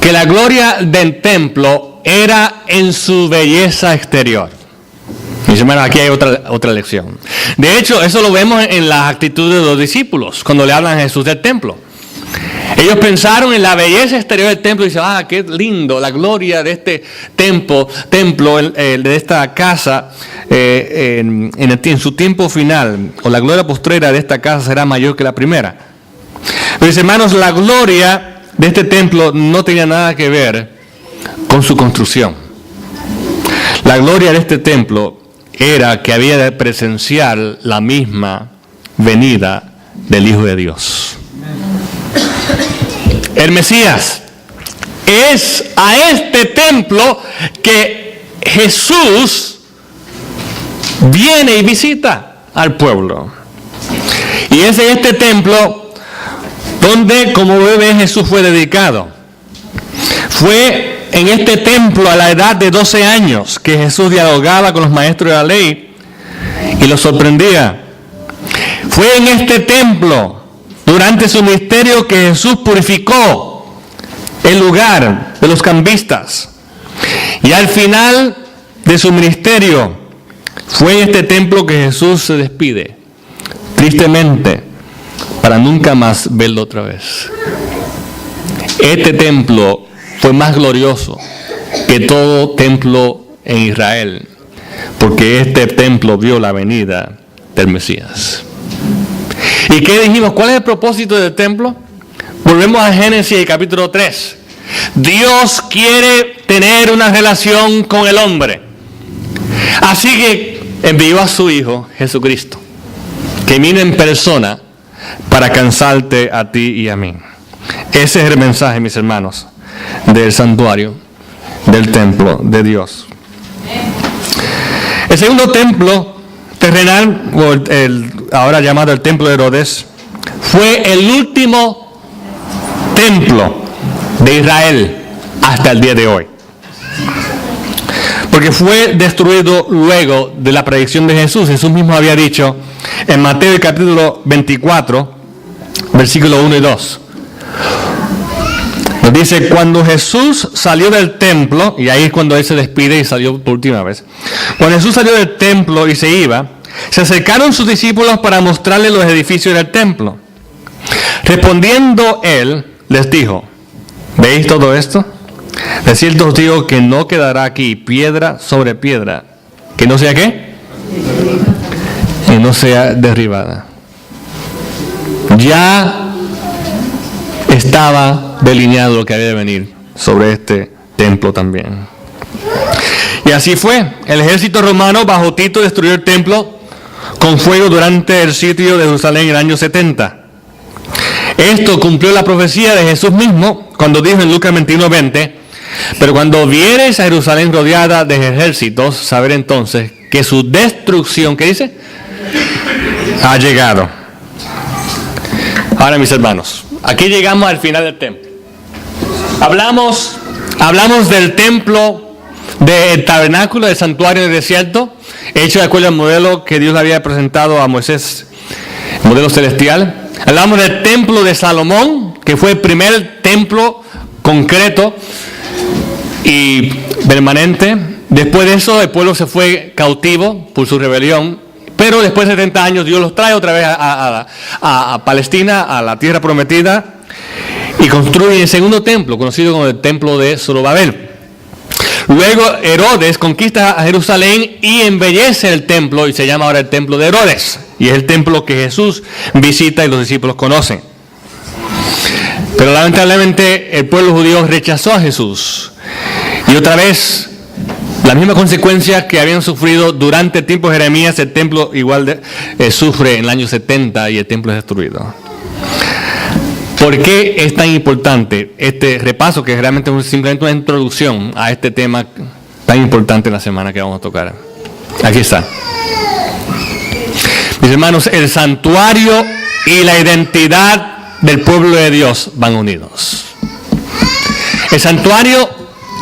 que la gloria del templo era en su belleza exterior. Mis hermanos, aquí hay otra lección. De hecho, eso lo vemos en las actitudes de los discípulos cuando le hablan a Jesús del templo. Ellos pensaron en la belleza exterior del templo y dicen: qué lindo, la gloria de este templo de esta casa en su tiempo final, o la gloria postrera de esta casa será mayor que la primera. Pero mis hermanos, la gloria de este templo no tenía nada que ver con su construcción. La gloria de este templo era que había de presenciar la misma venida del Hijo de Dios. El Mesías. Es a este templo que Jesús viene y visita al pueblo. Y es en este templo donde, como bebé, Jesús fue dedicado. Fue en este templo a la edad de 12 años que Jesús dialogaba con los maestros de la ley y los sorprendía. Fue en este templo durante su ministerio que Jesús purificó el lugar de los cambistas. Y al final de su ministerio, fue en este templo que Jesús se despide, tristemente, para nunca más verlo otra vez. Este templo fue más glorioso que todo templo en Israel, porque este templo vio la venida del Mesías. ¿Y qué dijimos? ¿Cuál es el propósito del templo? Volvemos a Génesis capítulo 3. Dios quiere tener una relación con el hombre. Así que envió a su Hijo Jesucristo, que vino en persona para alcanzarte a ti y a mí. Ese es el mensaje, mis hermanos, del santuario, del templo de Dios. El segundo templo terrenal, o ahora llamado el templo de Herodes, fue el último templo de Israel hasta el día de hoy. Porque fue destruido luego de la predicción de Jesús. Jesús mismo había dicho en Mateo capítulo 24, versículos 1 y 2. Nos dice, cuando Jesús salió del templo, y ahí es cuando él se despide y salió por última vez. Cuando Jesús salió del templo y se iba, se acercaron sus discípulos para mostrarle los edificios del templo. Respondiendo él, les dijo, ¿veis todo esto? De cierto os digo que no quedará aquí piedra sobre piedra, que no sea ¿qué? Que no sea derribada. Ya estaba delineado lo que había de venir sobre este templo también. Y así fue. El ejército romano bajo Tito destruyó el templo con fuego durante el sitio de Jerusalén en el año 70. Esto cumplió la profecía de Jesús mismo cuando dijo en Lucas 21:20, pero cuando viereis a Jerusalén rodeada de ejércitos, saber entonces que su destrucción, ¿qué dice? Ha llegado. Ahora, mis hermanos, aquí llegamos al final del templo. Hablamos del templo, del tabernáculo, del santuario del desierto, hecho de acuerdo al modelo que Dios había presentado a Moisés, el modelo celestial. Hablamos del templo de Salomón, que fue el primer templo concreto y permanente. Después de eso, el pueblo se fue cautivo por su rebelión. Pero después de 70 años, Dios los trae otra vez a Palestina, a la tierra prometida, y construye el segundo templo, conocido como el templo de Zorobabel. Luego Herodes conquista a Jerusalén y embellece el templo, y se llama ahora el templo de Herodes. Y es el templo que Jesús visita y los discípulos conocen. Pero lamentablemente el pueblo judío rechazó a Jesús. Y otra vez, la misma consecuencia que habían sufrido durante el tiempo de Jeremías, el templo igual sufre en el año 70 y el templo es destruido. ¿Por qué es tan importante este repaso, que es realmente simplemente una introducción a este tema tan importante en la semana que vamos a tocar? Aquí está. Mis hermanos, el santuario y la identidad del pueblo de Dios van unidos. El santuario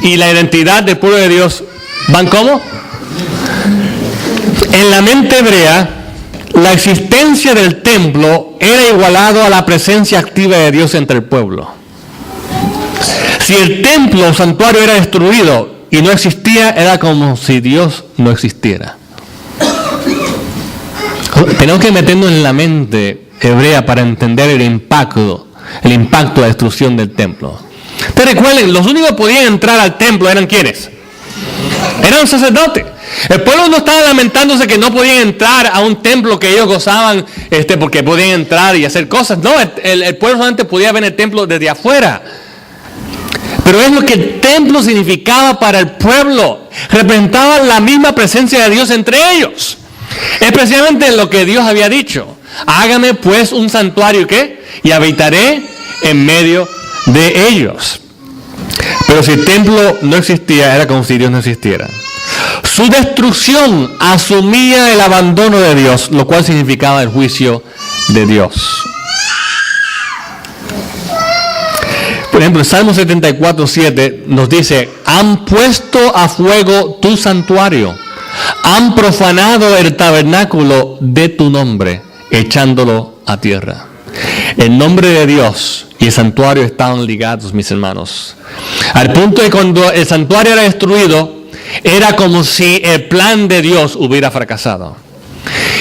y la identidad del pueblo de Dios van ¿cómo? En la mente hebrea, la existencia del templo era igualado a la presencia activa de Dios entre el pueblo. Si el templo o santuario era destruido y no existía, era como si Dios no existiera. Tenemos que meternos en la mente hebrea para entender el impacto de la destrucción del templo. Ustedes recuerden, los únicos que podían entrar al templo eran ¿quiénes? Eran los sacerdotes. El pueblo no estaba lamentándose que no podían entrar a un templo que ellos gozaban porque podían entrar y hacer cosas. No, el pueblo solamente podía ver el templo desde afuera. Pero es lo que el templo significaba para el pueblo. Representaba la misma presencia de Dios entre ellos. Es precisamente lo que Dios había dicho. Hágame pues un santuario, ¿qué? Y habitaré en medio de ellos. Pero si el templo no existía, era como si Dios no existiera. Su destrucción asumía el abandono de Dios, lo cual significaba el juicio de Dios. Por ejemplo, el Salmo 74:7 nos dice: han puesto a fuego tu santuario, han profanado el tabernáculo de tu nombre, echándolo a tierra. El nombre de Dios y el santuario estaban ligados, mis hermanos. Al punto de cuando el santuario era destruido, era como si el plan de Dios hubiera fracasado.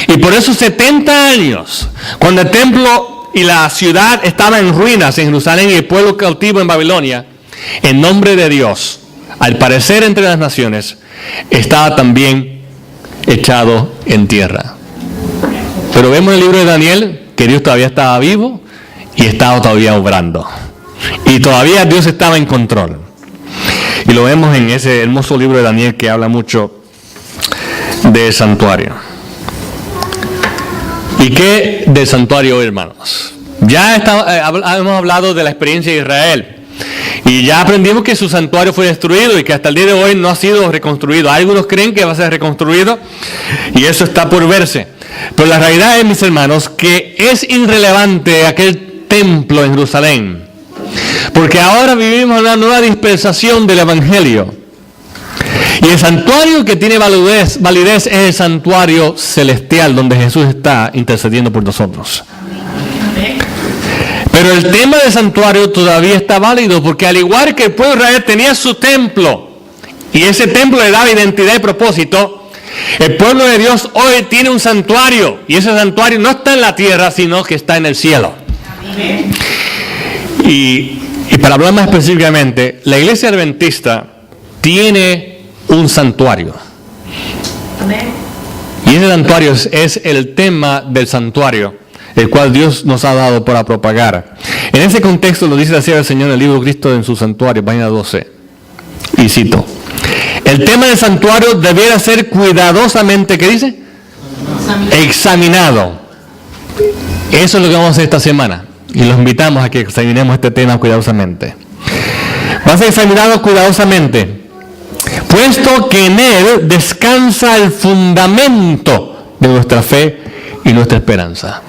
Y por eso 70 años, cuando el templo y la ciudad estaban en ruinas en Jerusalén y el pueblo cautivo en Babilonia, el nombre de Dios, al parecer entre las naciones, estaba también echado en tierra. Pero vemos en el libro de Daniel que Dios todavía estaba vivo y estaba todavía obrando. Y todavía Dios estaba en control. Y lo vemos en ese hermoso libro de Daniel que habla mucho del santuario. ¿Y qué del santuario hoy, hermanos? Ya hemos hablado de la experiencia de Israel. Y ya aprendimos que su santuario fue destruido y que hasta el día de hoy no ha sido reconstruido. Algunos creen que va a ser reconstruido y eso está por verse. Pero la realidad es, mis hermanos, que es irrelevante aquel templo en Jerusalén. Porque ahora vivimos una nueva dispensación del Evangelio. Y el santuario que tiene validez es el santuario celestial donde Jesús está intercediendo por nosotros. Pero el tema del santuario todavía está válido porque al igual que el pueblo de Israel tenía su templo y ese templo le daba identidad y propósito, el pueblo de Dios hoy tiene un santuario y ese santuario no está en la tierra sino que está en el cielo. Y para hablar más específicamente, la iglesia adventista tiene un santuario. Y ese santuario es el tema del santuario, el cual Dios nos ha dado para propagar. En ese contexto lo dice así el Señor en el libro Cristo en su santuario, página 12. Y cito: el tema del santuario debiera ser cuidadosamente, ¿qué dice? Examinado. Eso es lo que vamos a hacer esta semana. Y los invitamos a que examinemos este tema cuidadosamente. Va a ser examinado cuidadosamente, puesto que en él descansa el fundamento de nuestra fe y nuestra esperanza.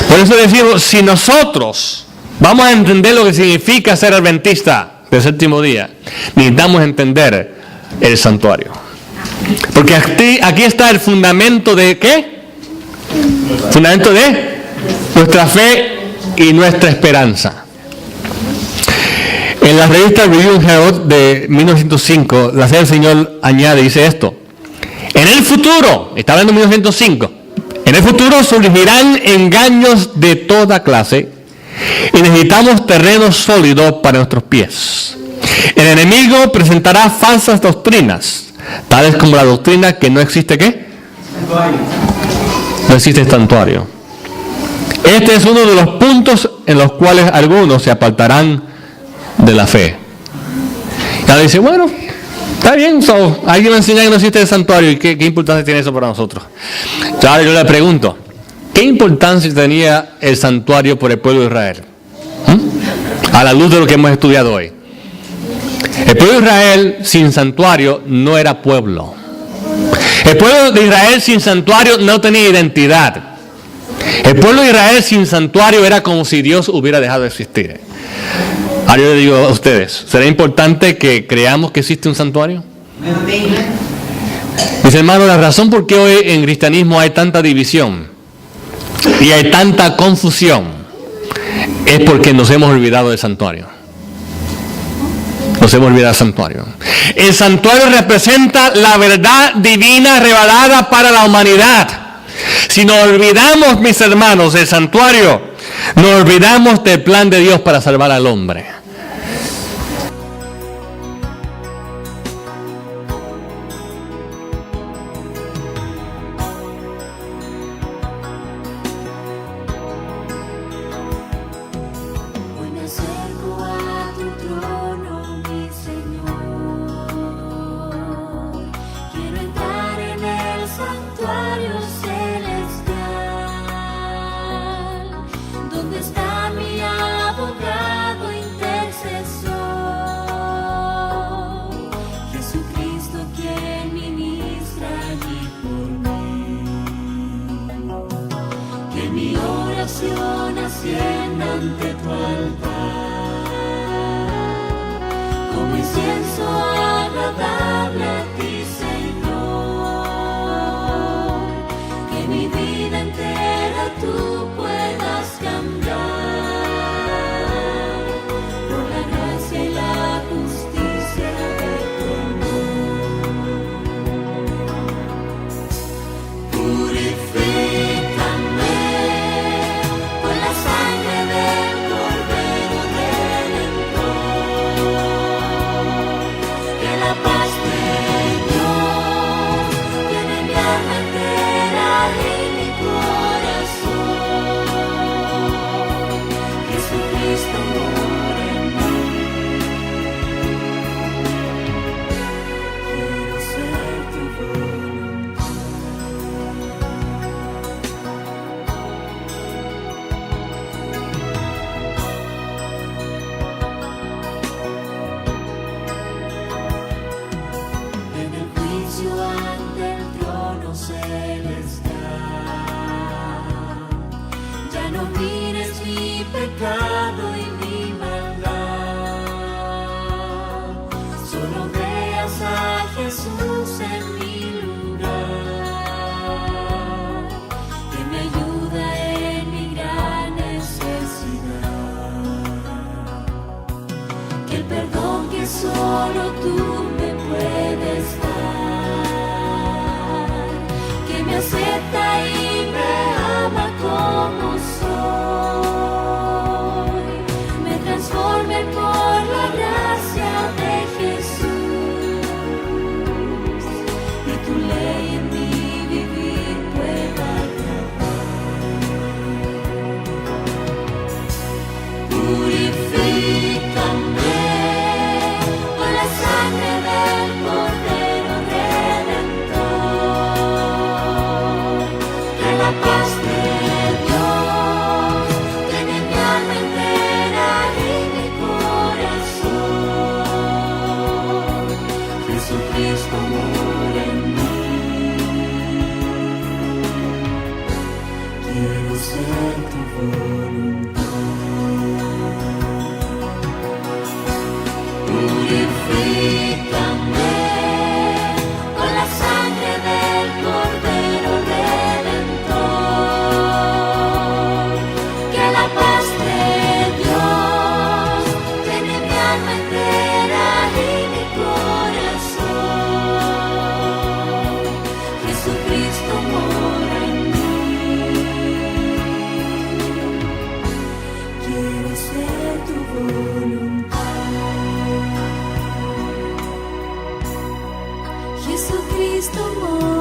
Por eso decimos, si nosotros vamos a entender lo que significa ser adventista del séptimo día, necesitamos entender el santuario. Porque aquí está el fundamento de ¿qué? Fundamento de nuestra fe y nuestra esperanza. En la revista Review and Herald de 1905, la Sede del Señor añade, dice esto: en el futuro, está hablando de 1905, en el futuro surgirán engaños de toda clase y necesitamos terreno sólido para nuestros pies. El enemigo presentará falsas doctrinas, tales como la doctrina que no existe ¿qué? No existe santuario. Este es uno de los puntos en los cuales algunos se apartarán de la fe. Y ahora dice, bueno, está bien, alguien me enseña que no existe el santuario. ¿Y qué importancia tiene eso para nosotros? Ahora yo le pregunto, ¿qué importancia tenía el santuario por el pueblo de Israel? A la luz de lo que hemos estudiado hoy. El pueblo de Israel sin santuario no era pueblo. El pueblo de Israel sin santuario no tenía identidad. El pueblo de Israel sin santuario era como si Dios hubiera dejado de existir. Ahora yo le digo a ustedes, ¿será importante que creamos que existe un santuario? Mis hermanos, la razón por qué hoy en cristianismo hay tanta división y hay tanta confusión es porque nos hemos olvidado del santuario. Nos hemos olvidado del santuario. El santuario representa la verdad divina revelada para la humanidad. Si nos olvidamos, mis hermanos, del santuario, nos olvidamos del plan de Dios para salvar al hombre. Mi vida entera tú puedas cambiar. a Jesús en mi lugar, que me ayuda en mi gran necesidad, que el perdón que solo tú me puedes dar, que me acepta y me ama como soy, me transforme por la gracia de Jesús, y tu ley en mi vivir pueda grabar. Purifícame con la sangre del Cordero Redentor, que la paz de Dios llene mi alma entera y mi corazón. Jesucristo mora en mí, quiero ser tu voluntad. Purifícame con la sangre del Cordero Redentor, que la paz de Dios llene mi alma entera y mi corazón. Jesucristo mora en mí, quiero ser tu voluntad. Jesucristo mora